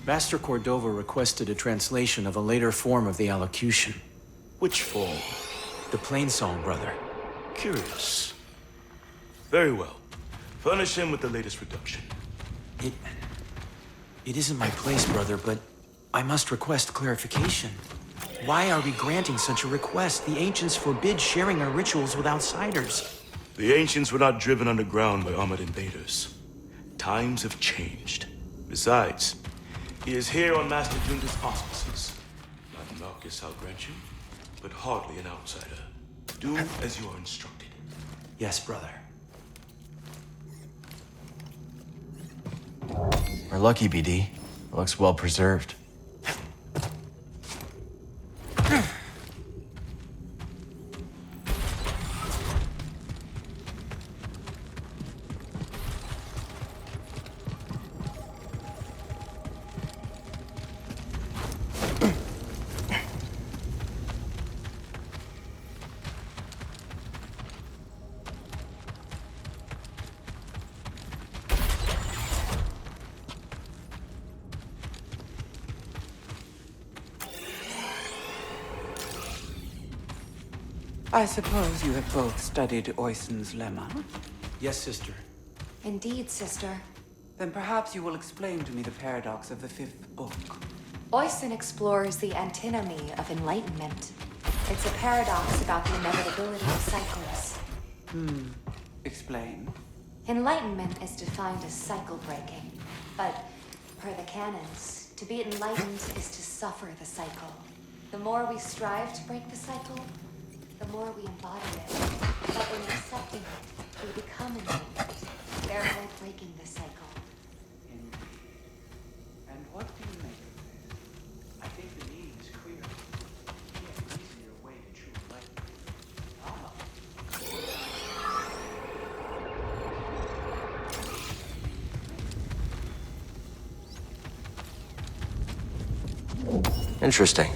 Master Cordova requested a translation of a later form of the allocution. Which form? The Plainsong, brother. Curious. Very well. Furnish him with the latest reduction. It isn't my place, brother, but I must request clarification. Why are we granting such a request? The ancients forbid sharing our rituals with outsiders. The ancients were not driven underground by armored invaders. Times have changed. Besides, he is here on Master Junda's auspices. Not Marcus, I'll grant you, but hardly an outsider. Do as you are instructed. Yes, brother. We're lucky, BD. It looks well preserved. I suppose you have both studied Oisin's lemma? Yes, sister. Indeed, sister. Then perhaps you will explain to me the paradox of the fifth book. Oisin explores the antinomy of enlightenment. It's a paradox about the inevitability of cycles. Explain. Enlightenment is defined as cycle breaking, but per the canons, to be enlightened is to suffer the cycle. The more we strive to break the cycle, the more we embody it. But in accepting it, we become enlightened, thereby breaking the cycle. And what do you make of this? I think the need is clear. Yet an easier way to true enlightenment. Interesting.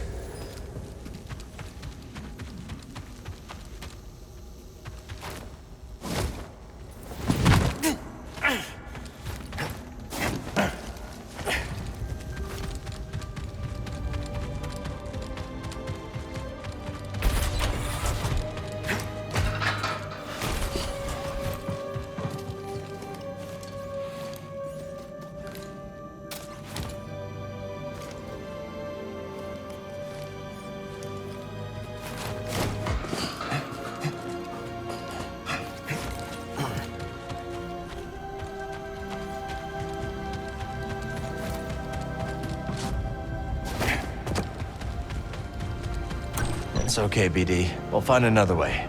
It's okay, BD. We'll find another way.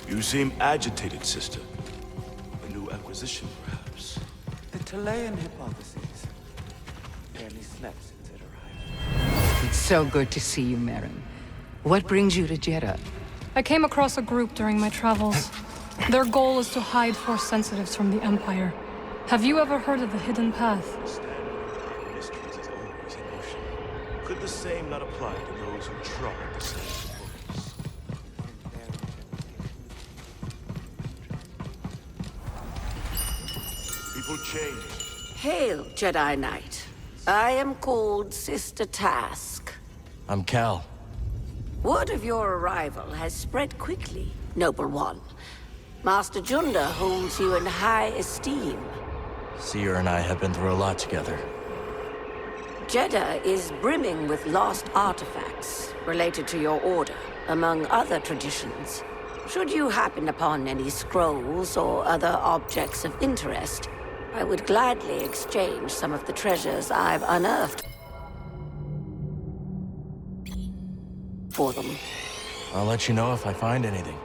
You seem agitated, sister. A new acquisition, perhaps. The Talayan hypotheses barely slept since it arrived. It's so good to see you, Marin. What brings you to Jeddah? I came across a group during my travels. Their goal is to hide Force sensitives from the Empire. Have you ever heard of the Hidden Path? Mysteries is always in motion. Could the same not apply to those who trod the same books? People change. Hail, Jedi Knight. I am called Sister Task. I'm Cal. Word of your arrival has spread quickly, Noble One. Master Junda holds you in high esteem. Seer and I have been through a lot together. Jeddah is brimming with lost artifacts related to your order, among other traditions. Should you happen upon any scrolls or other objects of interest, I would gladly exchange some of the treasures I've unearthed for them. I'll let you know if I find anything.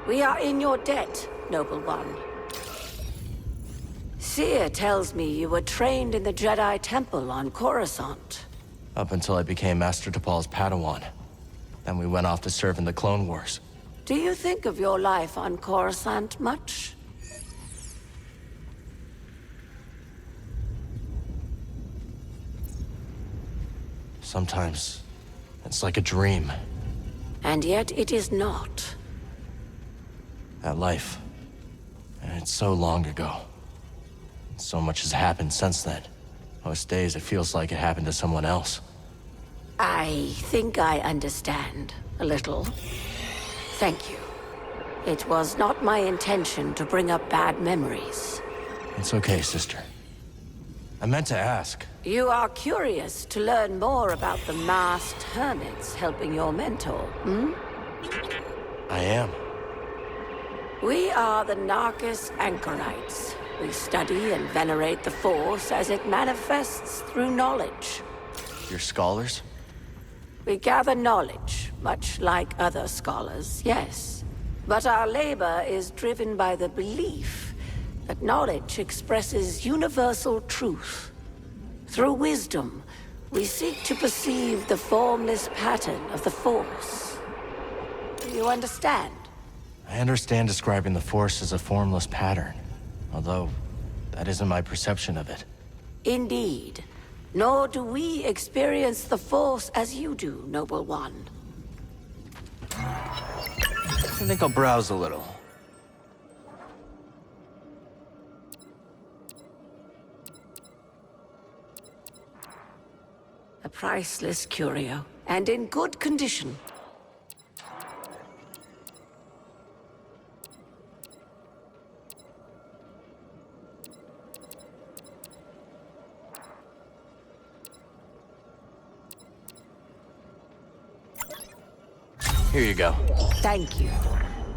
We are in your debt, Noble One. Seer tells me you were trained in the Jedi Temple on Coruscant. Up until I became Master Tapal's Padawan. Then we went off to serve in the Clone Wars. Do you think of your life on Coruscant much? Sometimes, it's like a dream. And yet it is not. That life. And it's so long ago. So much has happened since then. Most days it feels like it happened to someone else. I think I understand. A little. Thank you. It was not my intention to bring up bad memories. It's okay, sister. I meant to ask. You are curious to learn more about the masked hermits helping your mentor, hmm? I am. We are the Narcus Anchorites. We study and venerate the Force as it manifests through knowledge. You're scholars? We gather knowledge, much like other scholars, yes. But our labor is driven by the belief that knowledge expresses universal truth. Through wisdom, we seek to perceive the formless pattern of the Force. Do you understand? I understand describing the Force as a formless pattern, although that isn't my perception of it. Indeed. Nor do we experience the Force as you do, Noble One. I think I'll browse a little. A priceless curio, and in good condition. Here you go. Thank you.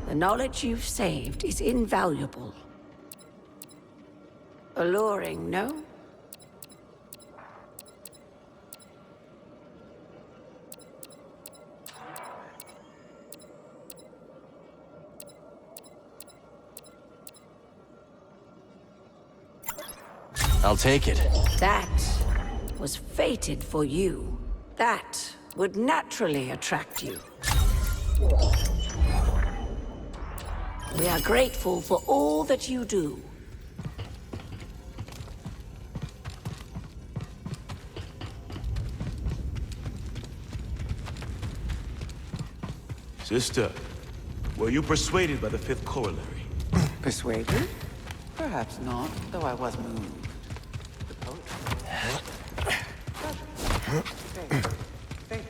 The knowledge you've saved is invaluable. Alluring, no? I'll take it. That was fated for you. That would naturally attract you. We are grateful for all that you do. Sister, were you persuaded by the fifth corollary? Persuaded? Perhaps not, though I was moved. The poetry. Faith.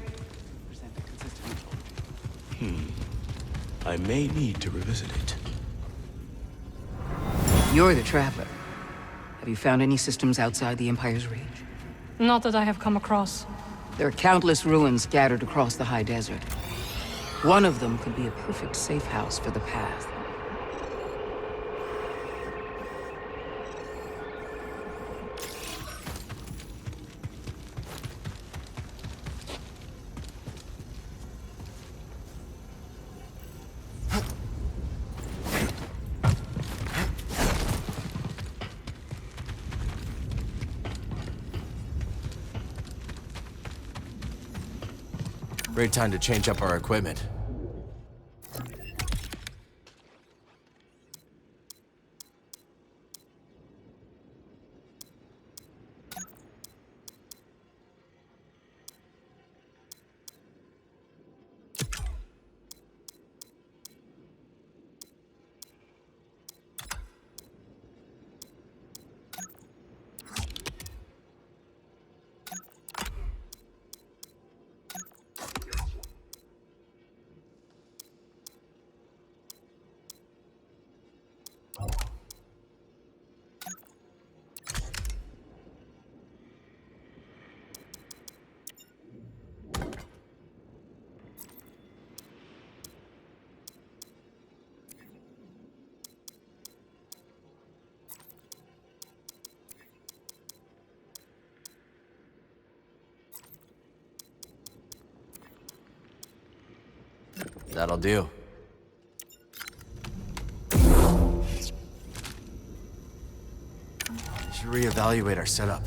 Present a consistent mythology. I may need to revisit it. You're the traveler. Have you found any systems outside the Empire's reach? Not that I have come across. There are countless ruins scattered across the high desert. One of them could be a perfect safe house for the path. Great time to change up our equipment. That'll do. should reevaluate our setup.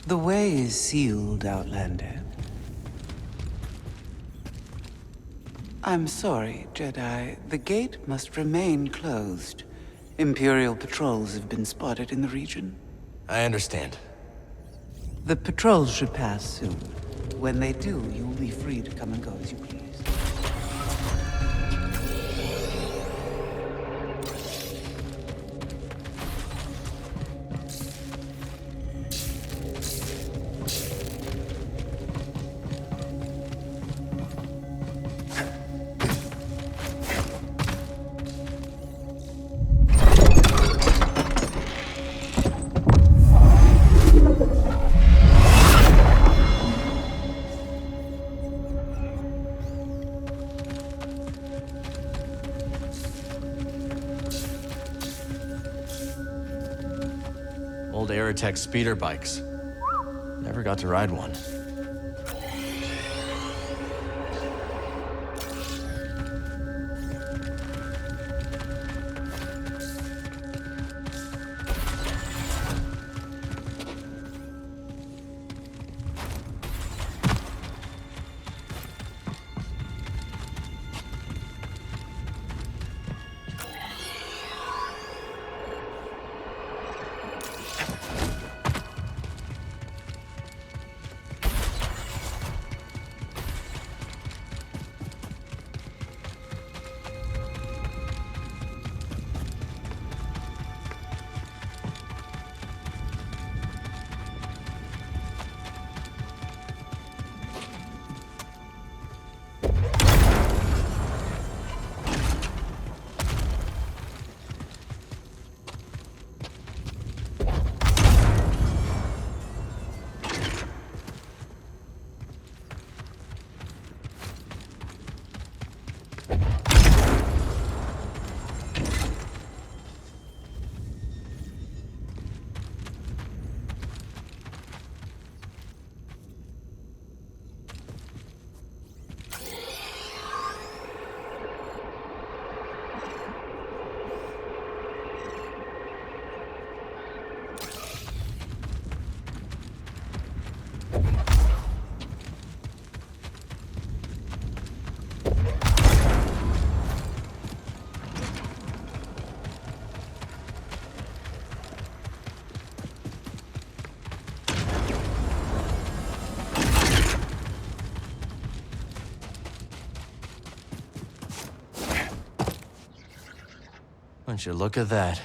The way is sealed, Outlander. I'm sorry, Jedi. The gate must remain closed. Imperial patrols have been spotted in the region. I understand. The patrols should pass soon. When they do, you will be free to come and go as you please. Old Aerotech speeder bikes. Never got to ride one. Won't you look at that?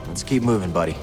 Let's keep moving, buddy.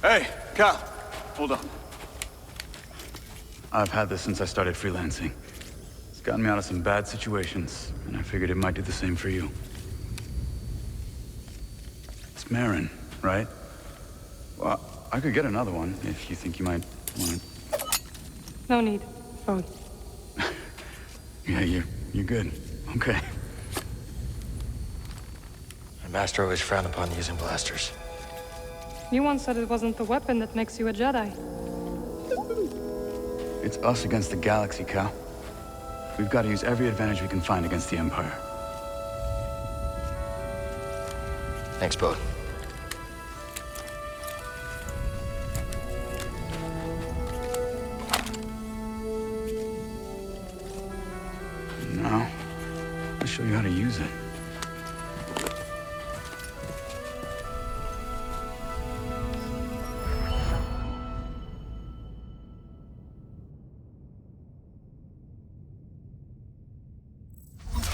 Hey, Cal, hold on. I've had this since I started freelancing. It's gotten me out of some bad situations, and I figured it might do the same for you. It's Marin, right? Well, I could get another one if you think you might want it. No need. Phone. Yeah, you're good. Okay. My master always frowned upon using blasters. You once said it wasn't the weapon that makes you a Jedi. It's us against the galaxy, Cal. We've got to use every advantage we can find against the Empire. Thanks, Bode. Now, I'll show you how to use it.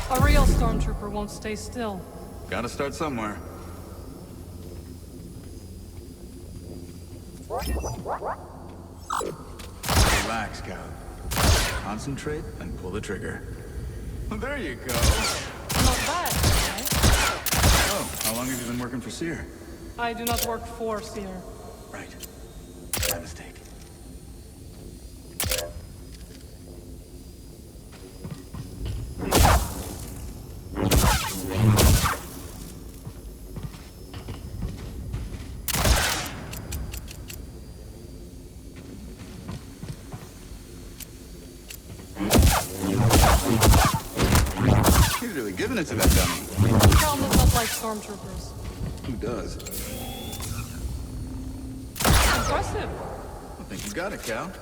A real stormtrooper won't stay still. Gotta start somewhere. Relax, Cal. Concentrate and pull the trigger. Well, there you go. Not bad, right? Oh, how long have you been working for Seer? I do not work for Seer. Right. My mistake. You're really giving it to that dummy. Cal does not like stormtroopers. Who does? Impressive. I think you got it, Cal.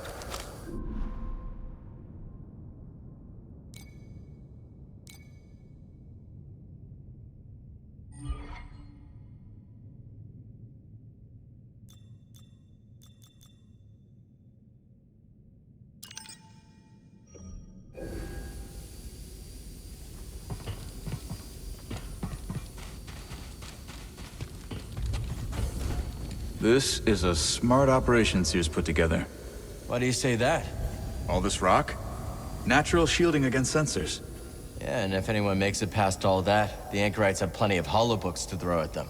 This is a smart operation Sears put together. Why do you say that? All this rock? Natural shielding against sensors. Yeah, and if anyone makes it past all that, the Anchorites have plenty of holobooks to throw at them.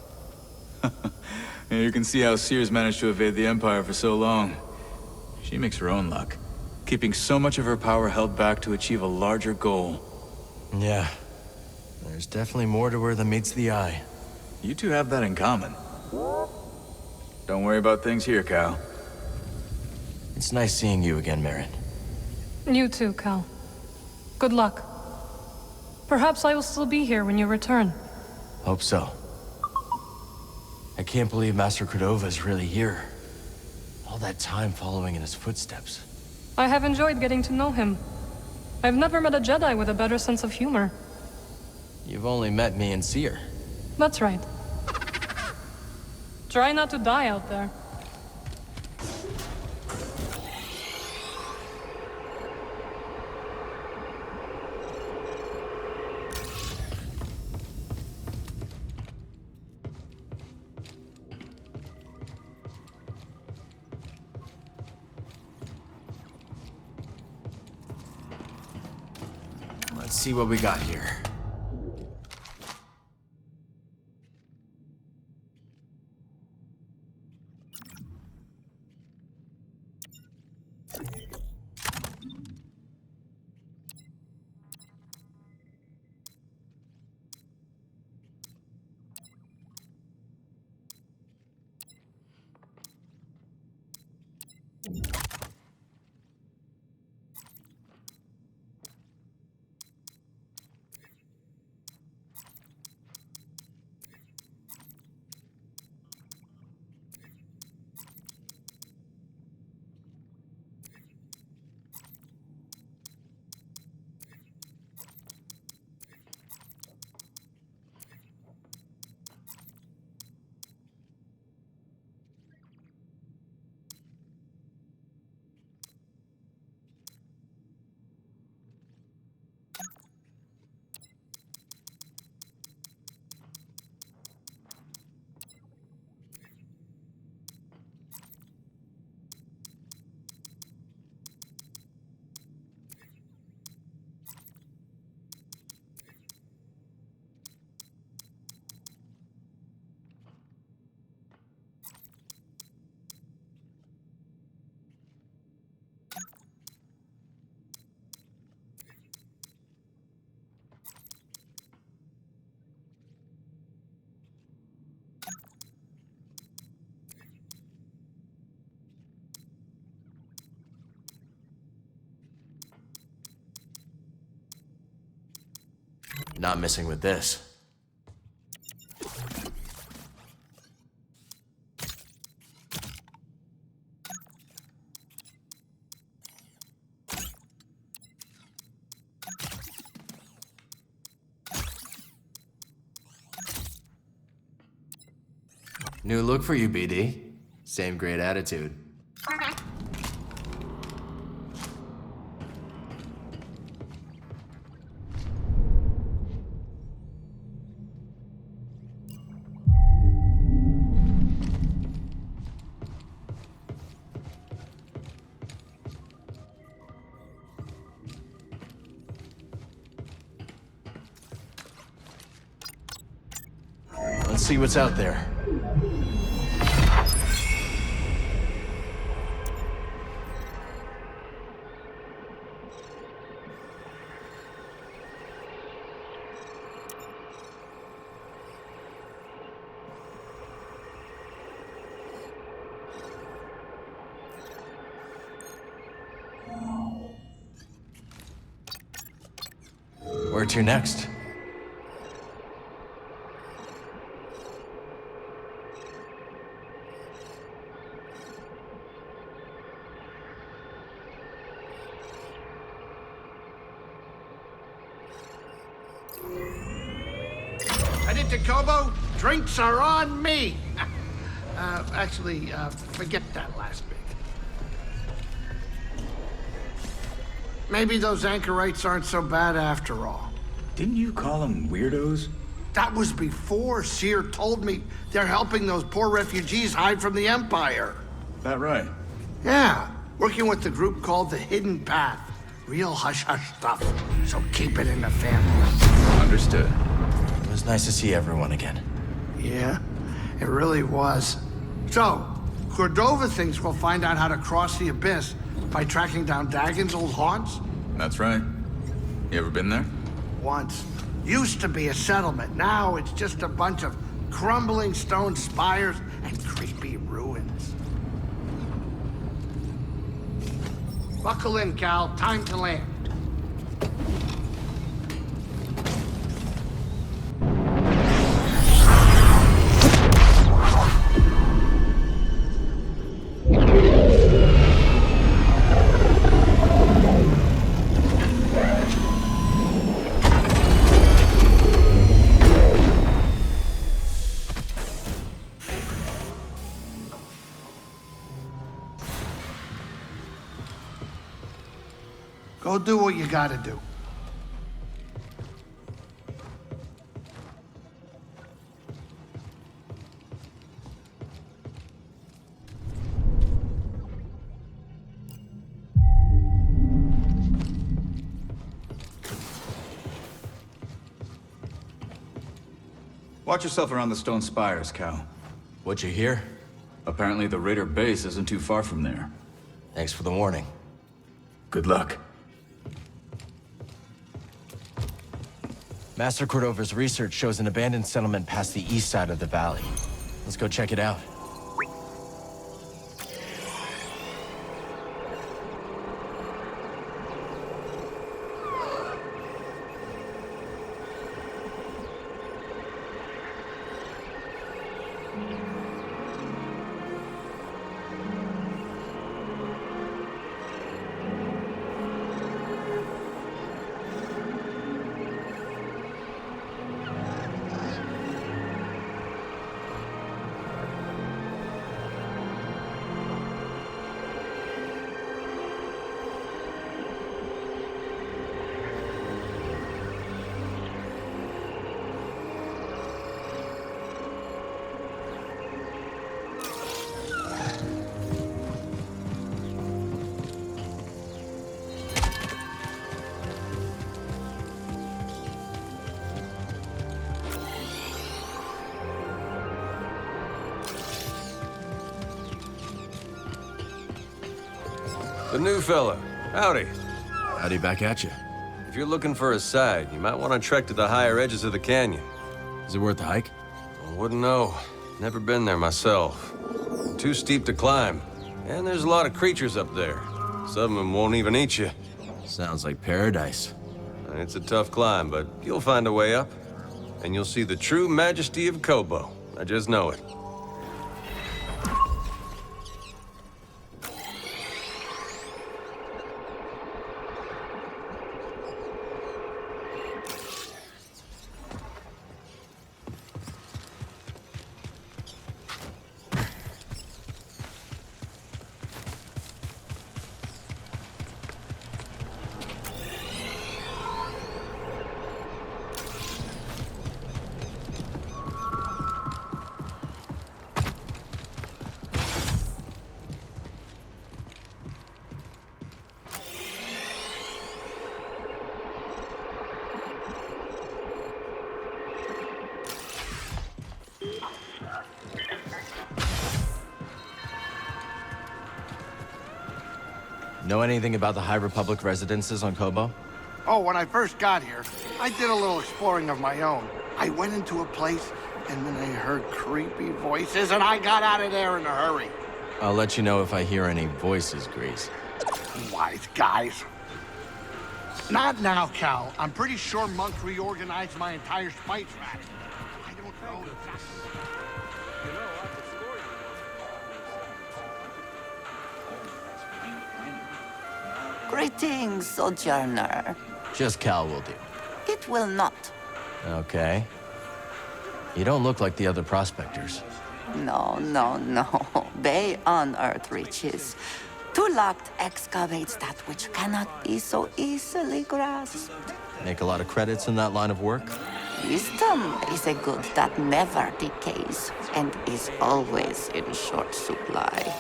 Yeah, you can see how Sears managed to evade the Empire for so long. She makes her own luck, keeping so much of her power held back to achieve a larger goal. Yeah. There's definitely more to her than meets the eye. You two have that in common. Don't worry about things here, Cal. It's nice seeing you again, Marin. You too, Cal. Good luck. Perhaps I will still be here when you return. Hope so. I can't believe Master Cordova is really here. All that time following in his footsteps. I have enjoyed getting to know him. I've never met a Jedi with a better sense of humor. You've only met me and Seer. That's right. Try not to die out there. Let's see what we got here. Not missing with this. New look for you, BD. Same great attitude. Let's see what's out there. Where to next? Headed to Kobo? Drinks are on me! Actually, forget that last bit. Maybe those anchorites aren't so bad after all. Didn't you call them weirdos? That was before Seer told me they're helping those poor refugees hide from the Empire. That right? Yeah, working with the group called the Hidden Path. Real hush-hush stuff, so keep it in the family. Understood. It was nice to see everyone again. Yeah, it really was. So, Cordova thinks we'll find out how to cross the abyss by tracking down Dagon's old haunts? That's right. You ever been there? Once. Used to be a settlement. Now it's just a bunch of crumbling stone spires and creepy ruins. Buckle in, Cal. Time to land. Go do what you gotta do. Watch yourself around the stone spires, Cal. What'd you hear? Apparently the Raider base isn't too far from there. Thanks for the warning. Good luck. Master Cordova's research shows an abandoned settlement past the east side of the valley. Let's go check it out. The new fella. Howdy. Howdy back at you. If you're looking for a side, you might want to trek to the higher edges of the canyon. Is it worth the hike? I wouldn't know. Never been there myself. Too steep to climb. And there's a lot of creatures up there. Some of them won't even eat you. Sounds like paradise. It's a tough climb, but you'll find a way up. And you'll see the true majesty of Kobo. I just know it. Know anything about the High Republic residences on Kobo? Oh, when I first got here, I did a little exploring of my own. I went into a place, and then I heard creepy voices, and I got out of there in a hurry. I'll let you know if I hear any voices, Grease. Wise guys. Not now, Cal. I'm pretty sure Monk reorganized my entire spice rack. I don't know exactly. Greetings, Sojourner. Just Cal will do. It will not. Okay. You don't look like the other prospectors. No. They unearth riches. Tulakt excavates that which cannot be so easily grasped. Make a lot of credits in that line of work? Wisdom is a good that never decays and is always in short supply.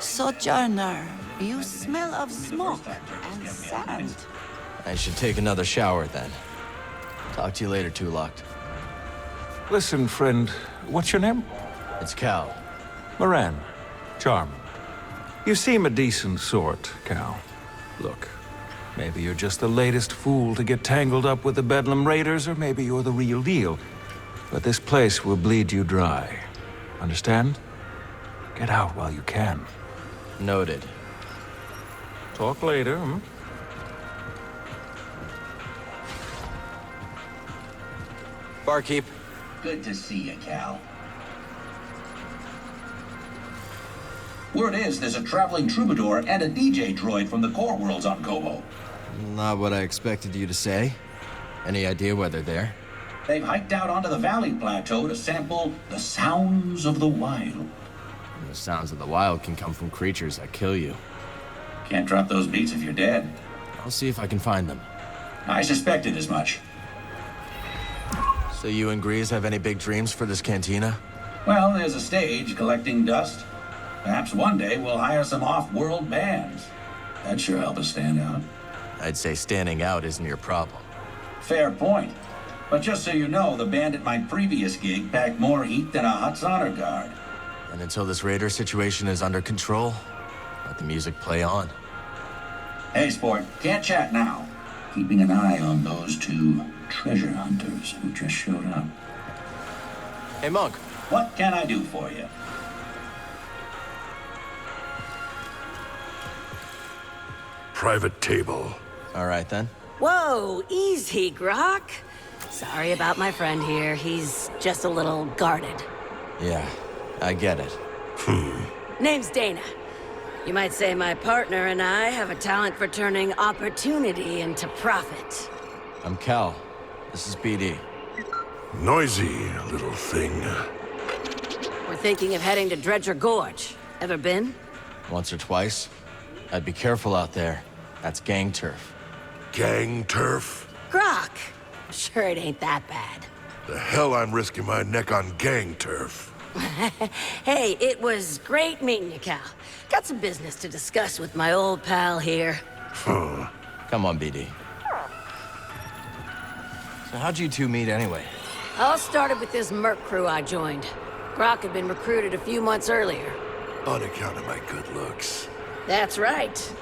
Sojourner, you smell of smoke and sand. I should take another shower then. Talk to you later, Two-Locked. Listen, friend, what's your name? It's Cal. Moran. Charm. You seem a decent sort, Cal. Look, maybe you're just the latest fool to get tangled up with the Bedlam Raiders, or maybe you're the real deal. But this place will bleed you dry. Understand? Get out while you can. Noted. Talk later, hmm? Barkeep. Good to see you, Cal. Word is there's a traveling troubadour and a DJ droid from the core worlds on Kobo. Not what I expected you to say. Any idea where they're there? They've hiked out onto the valley plateau to sample the sounds of the wild. The sounds of the wild can come from creatures that kill you. Can't drop those beats if you're dead. I'll see if I can find them. I suspected as much. So you and Grease have any big dreams for this cantina? Well, there's a stage collecting dust. Perhaps one day we'll hire some off-world bands. That'd sure help us stand out. I'd say standing out isn't your problem. Fair point. But just so you know, the band at my previous gig packed more heat than a Hutt's honor guard. And until this raider situation is under control, let the music play on. Hey, sport, can't chat now. Keeping an eye on those two treasure hunters who just showed up. Hey, Monk. What can I do for you? Private table. All right, then. Whoa, easy, Grok. Sorry about my friend here. He's just a little guarded. Yeah, I get it. Name's Dana. You might say my partner and I have a talent for turning opportunity into profit. I'm Cal. This is BD. Noisy little thing. We're thinking of heading to Dredger Gorge. Ever been? Once or twice. I'd be careful out there. That's gang turf. Gang turf? Grok! Sure it ain't that bad. The hell I'm risking my neck on gang turf. Hey, it was great meeting you, Cal. Got some business to discuss with my old pal here. Come on, BD. So how'd you two meet anyway? All started with this merc crew I joined. Grok had been recruited a few months earlier. On account of my good looks. That's right.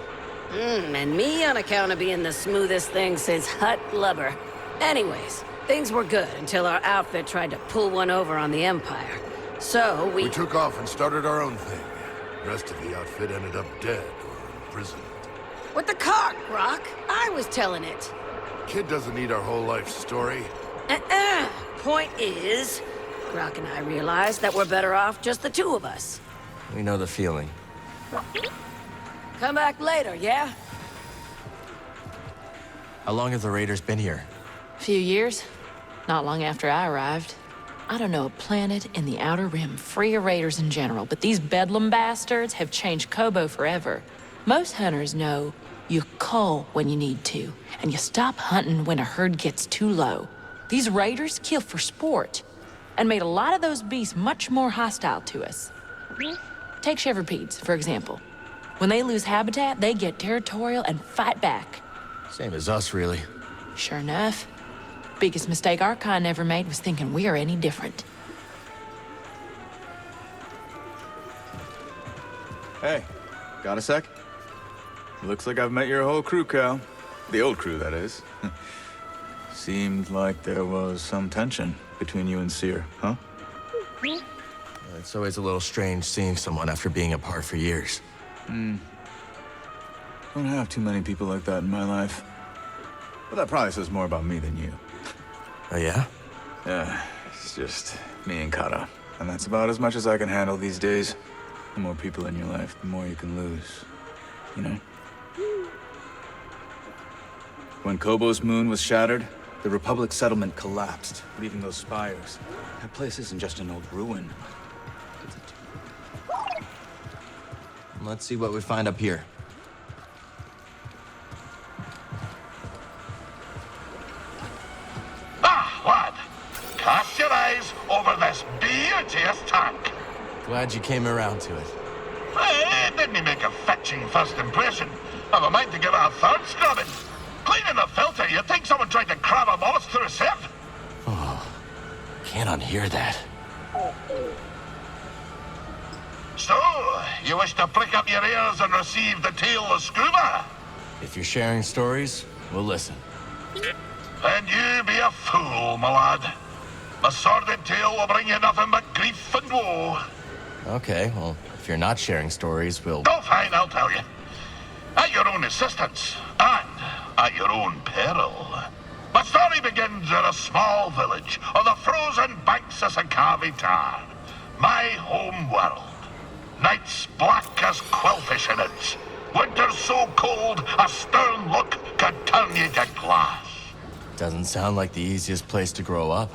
And me on account of being the smoothest thing since Hutt Lubber. Anyways, things were good until our outfit tried to pull one over on the Empire. So we took off and started our own thing. The rest of the outfit ended up dead or in prison. With the cart, Grok. I was telling it. Kid doesn't need our whole life story. Point is, Grok and I realized that we're better off just the two of us. We know the feeling. Come back later, yeah? How long have the raiders been here? Few years. Not long after I arrived. I don't know a planet in the Outer Rim free of raiders in general, but these Bedlam bastards have changed Kobo forever. Most hunters know you cull when you need to, and you stop hunting when a herd gets too low. These raiders kill for sport, and made a lot of those beasts much more hostile to us. Take Shepherdpedes, for example. When they lose habitat, they get territorial and fight back. Same as us, really. Sure enough. Biggest mistake our kind ever made was thinking we are any different. Hey, got a sec? Looks like I've met your whole crew, Cal. The old crew, that is. Seemed like there was some tension between you and Seer, huh? It's always a little strange seeing someone after being apart for years. Don't have too many people like that in my life. But that probably says more about me than you. Oh, yeah? Yeah, it's just me and Kata. And that's about as much as I can handle these days. The more people in your life, the more you can lose. You know? When Kobo's moon was shattered, the Republic settlement collapsed, leaving those spires. That place isn't just an old ruin. Let's see what we find up here. what? Cast your eyes over this beauteous tank. Glad you came around to it. It didn't make a fetching first impression. I've a mind to give it a third scrubbing. Cleaning the filter, you'd think someone tried to crab a moth through a sieve. Oh, can't unhear that. So, you wish to prick up your ears and receive the tale of Scuba? If you're sharing stories, we'll listen. Then you be a fool, my lad. The sordid tale will bring you nothing but grief and woe. Okay, well, if you're not sharing stories, we'll... Oh, fine, I'll tell you. At your own assistance, and at your own peril. My story begins in a small village on the frozen banks of Sakavi Tar, my home world. Nights black as quillfish in it. Winters so cold, a stern look could turn you to glass. Doesn't sound like the easiest place to grow up.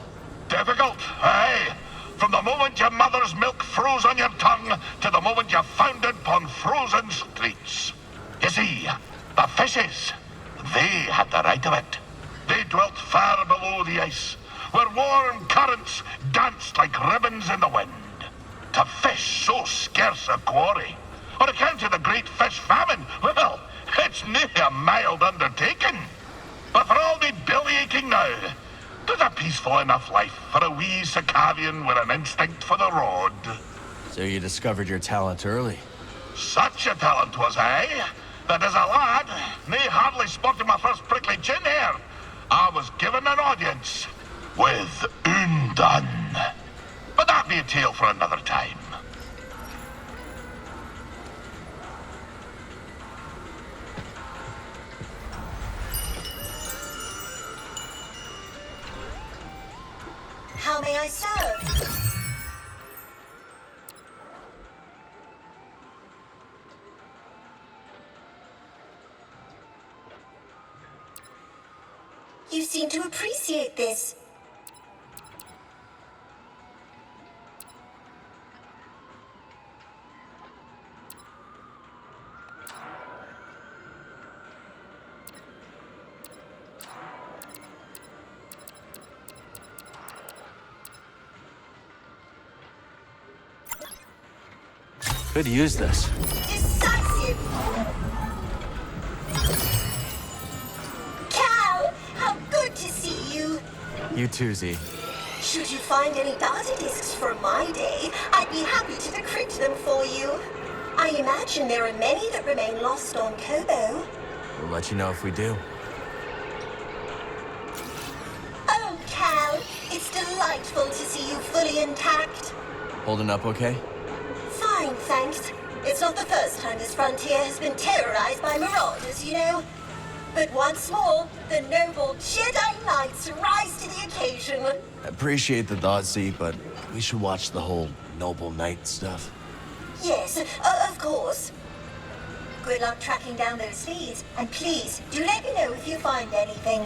Difficult, aye. From the moment your mother's milk froze on your tongue to the moment you foundered upon frozen streets. You see, the fishes, they had the right of it. They dwelt far below the ice, where warm currents danced like ribbons in the wind. To fish so scarce a quarry, on account of the great fish famine, well, it's nae a mild undertaking. But for all me belly aching now, 'tis a peaceful enough life for a wee Sakavian with an instinct for the road. So you discovered your talent early? Such a talent was I, that as a lad, nae hardly sporting my first prickly chin hair, I was given an audience with Undan. But that be a tale for another time. How may I serve? You seem to appreciate this. Could use this. Decisive! Cal, how good to see you! You too, Z. Should you find any data discs from my day, I'd be happy to decrypt them for you. I imagine there are many that remain lost on Kobo. We'll let you know if we do. Oh, Cal, it's delightful to see you fully intact. Holding up okay? Fine, thanks. It's not the first time this frontier has been terrorized by marauders, you know. But once more, the noble Jedi Knights rise to the occasion. Appreciate the thought, Z, but we should watch the whole noble knight stuff. Yes, of course. Good luck tracking down those leads, and please, do let me know if you find anything.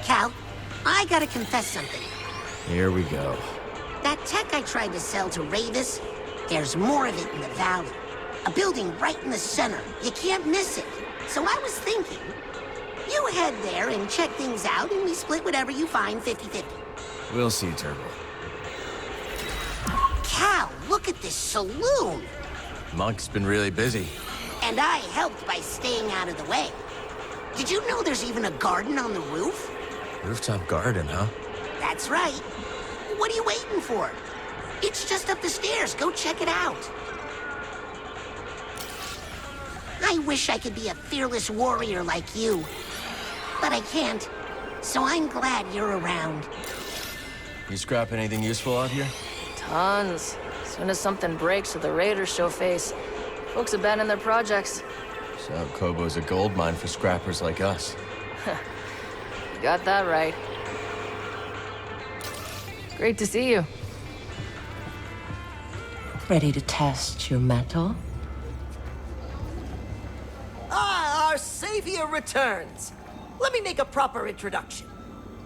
Cal, I gotta confess something. Here we go. That tech I tried to sell to Ravis, there's more of it in the valley. A building right in the center. You can't miss it. So I was thinking, you head there and check things out, and we split whatever you find 50-50. We'll see, Turbo. Cal, look at this saloon. Monk's been really busy. And I helped by staying out of the way. Did you know there's even a garden on the roof? Rooftop garden, huh? That's right. What are you waiting for? It's just up the stairs. Go check it out. I wish I could be a fearless warrior like you. But I can't. So I'm glad you're around. You scrap anything useful out here? Tons. As soon as something breaks or the raiders show face, folks abandon their projects. So Kobo's a gold mine for scrappers like us. You got that right. Great to see you. Ready to test your metal? Ah, our savior returns. Let me make a proper introduction.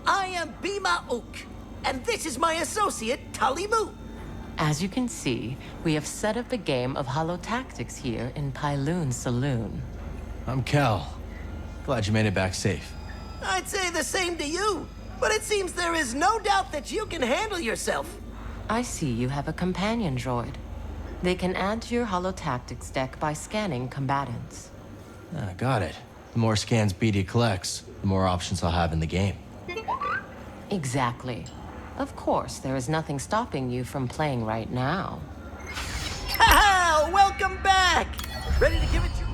I am Bima Ook, and this is my associate, Talimu. As you can see, we have set up a game of holotactics here in Pyloon Saloon. I'm Cal. Glad you made it back safe. I'd say the same to you, but it seems there is no doubt that you can handle yourself. I see you have a companion droid. They can add to your holotactics deck by scanning combatants. Ah, got it. The more scans BD collects, the more options I'll have in the game. Exactly. Of course, there is nothing stopping you from playing right now. Ha! Welcome back! Ready to give it your...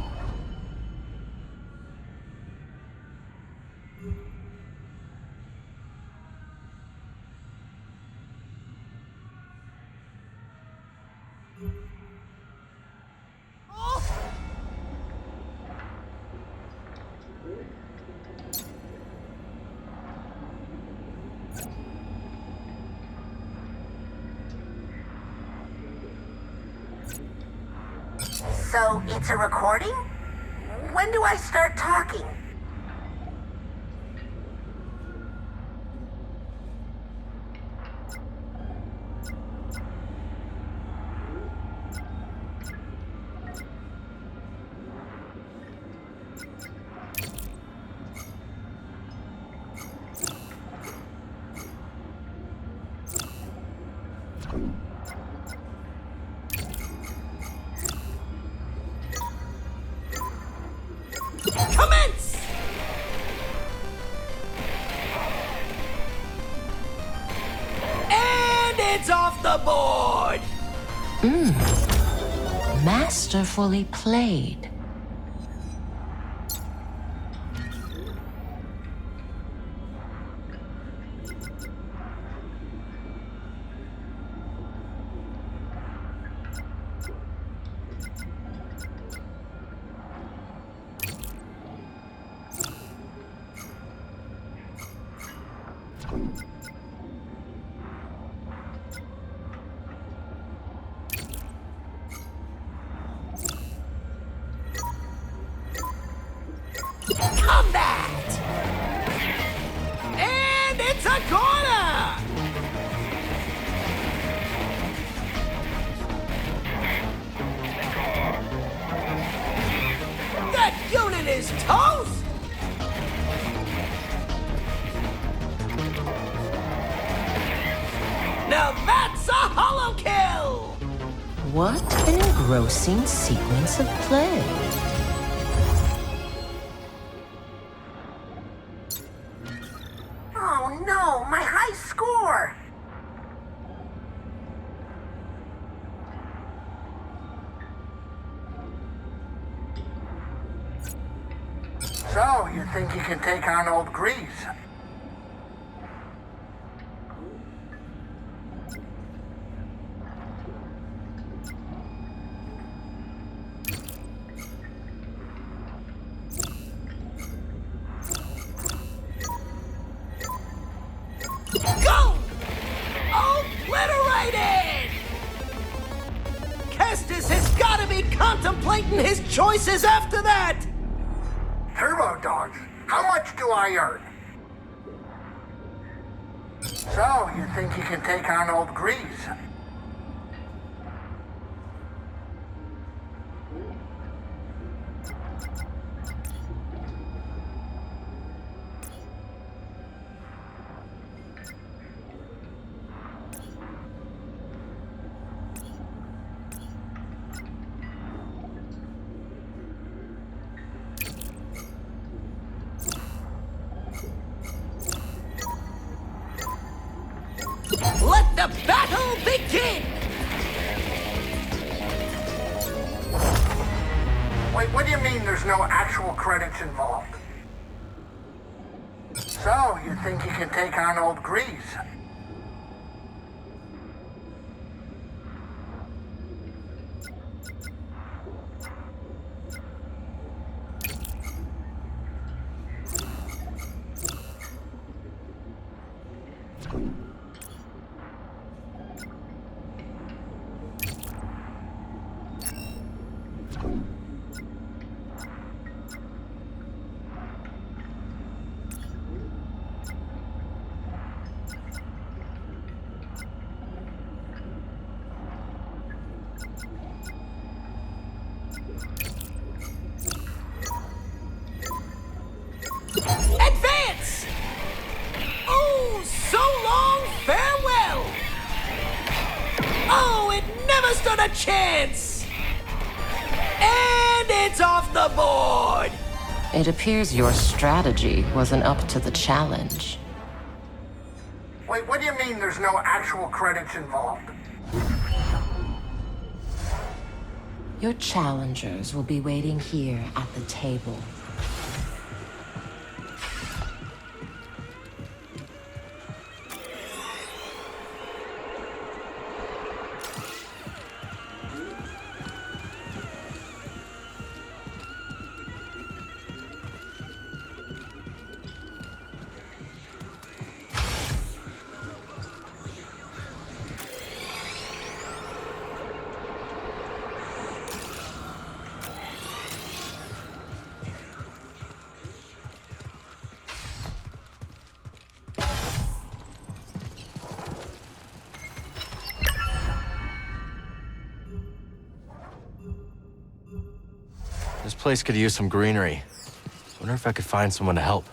So, it's a recording? When do I start talking? Commence! And it's off the board! Masterfully played. Combat! And it's a corner! That unit is toast! Now that's a holo kill! What an engrossing sequence of play. Oh no, my high score! So, you think you can take on old Grease? Go! Obliterated! Kestis has got to be contemplating his choices after that! Turbo Dogs, how much do I earn? So, you think you can take on old Grease? the battle begin! Wait, what do you mean there's no actual credits involved? So, you think you can take on old Grease? Advance! Oh, so long, farewell! Oh, it never stood a chance! And it's off the board! It appears your strategy wasn't up to the challenge. Wait, what do you mean there's no actual credits involved? Your challengers will be waiting here at the table. This place could use some greenery. Wonder if I could find someone to help.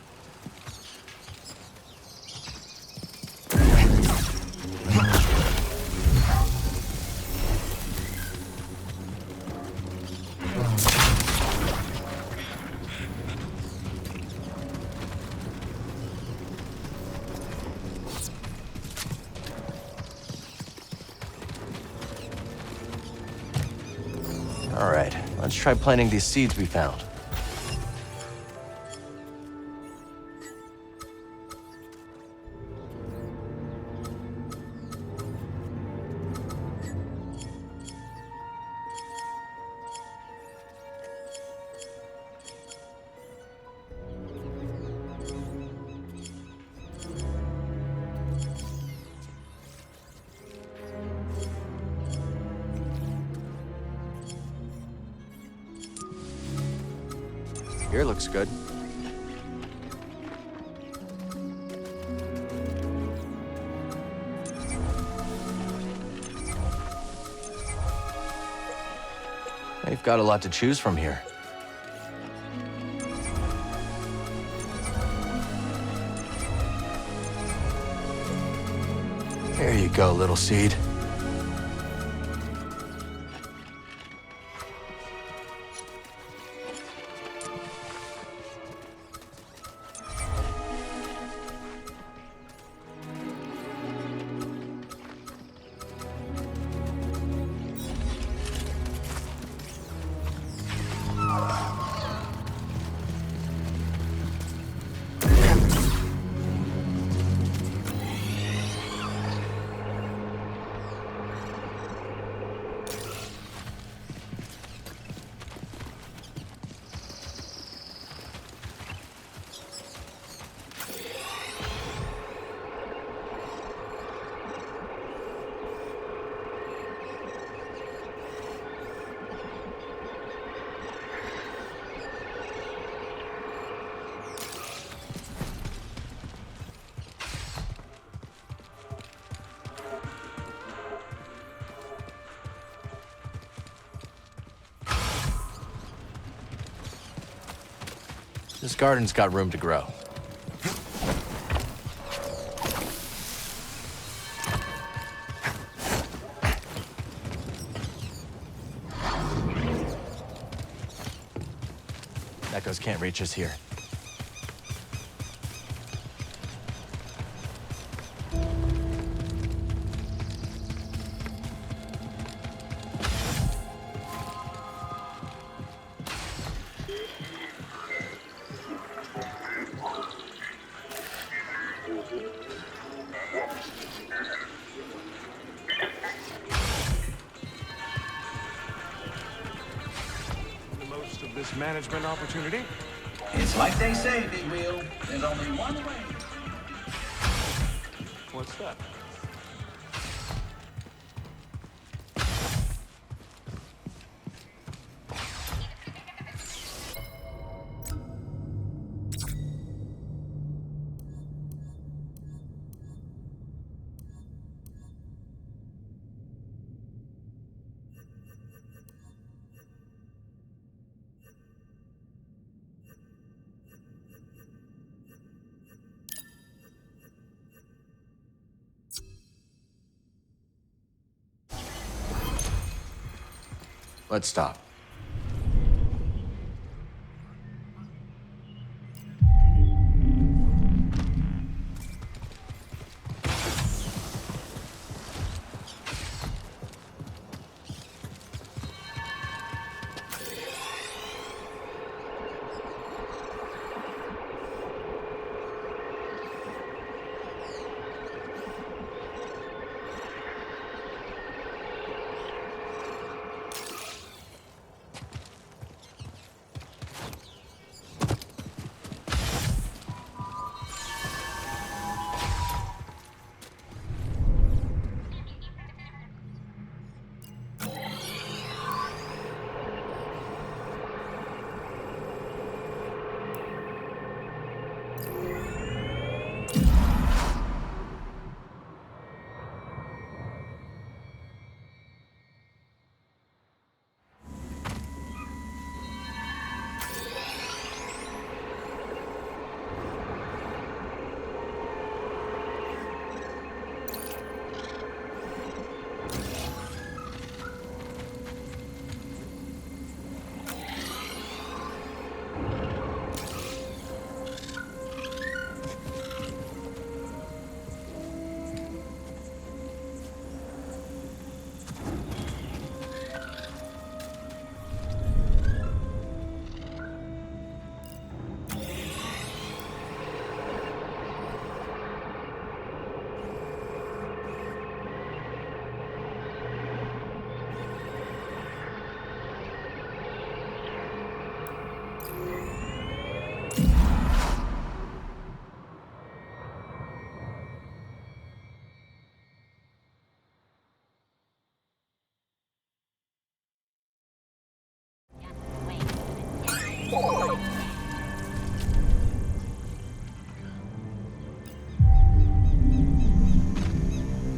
All right, let's try planting these seeds we found. Here looks good. We've got a lot to choose from here. Here you go, little seed. This garden's got room to grow. Echoes can't reach us here. this management opportunity? It's like they say, Big Wheel. There's only one way. What's that? Let's stop.